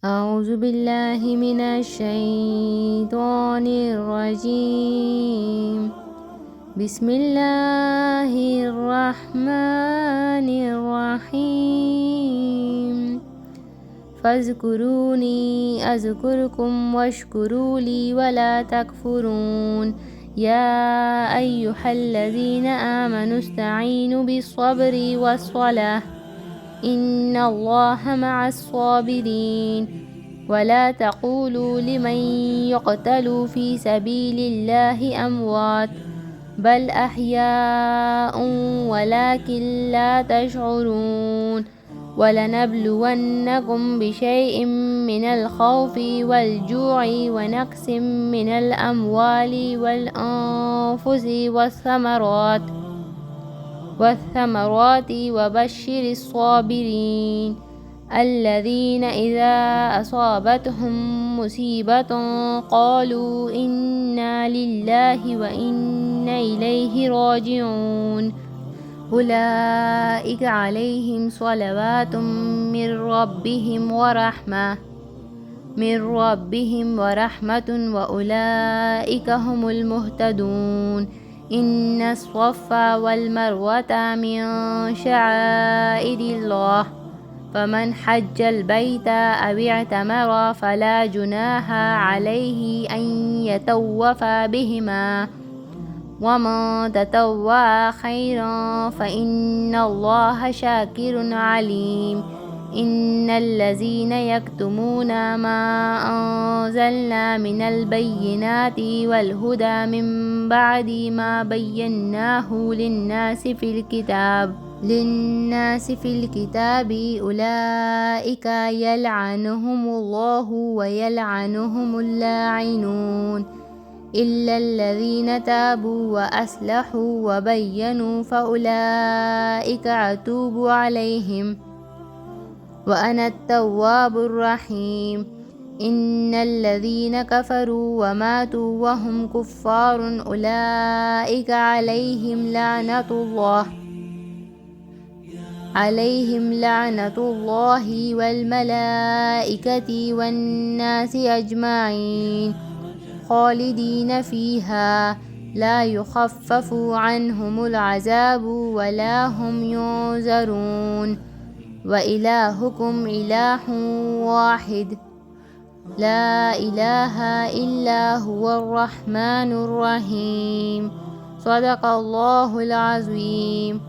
أعوذ بالله من الشيطان الرجيم. بسم الله الرحمن الرحيم. فاذكروني أذكركم واشكروا لي ولا تكفرون. يا أيها الذين آمنوا استعينوا بالصبر والصلاة إن الله مع الصابرين. ولا تقولوا لمن يقتل في سبيل الله أموات بل أحياء ولكن لا تشعرون. ولنبلونكم بشيء من الخوف والجوع ونقص من الأموال والأنفس والثمرات وبشر الصابرين الذين إذا أصابتهم مصيبة قالوا إنا لله وإنا إليه راجعون. أولئك عليهم صلوات من ربهم ورحمة وأولئك هم المهتدون. إن الصفا والمروة من شعائر الله فمن حج البيت أو اعتمر فلا جناح عليه أن يطوف بهما ومن تطوع خيرا فإن الله شاكر عليم. إن الذين يكتمون ما أنزلنا من البينات والهدى من بعد ما بيناه للناس في الكتاب أولئك يلعنهم الله ويلعنهم اللاعنون إلا الذين تابوا وأصلحوا وبينوا فأولئك أتوب عليهم وأنا التواب الرحيم. إن الذين كفروا وماتوا وهم كفار أولئك عليهم لعنة الله والملائكة والناس أجمعين خالدين فيها لا يخفف عنهم العذاب ولا هم ينذرون. وإلهكم إله واحد لا إله إلا هو الرحمن الرحيم. صدق الله العظيم.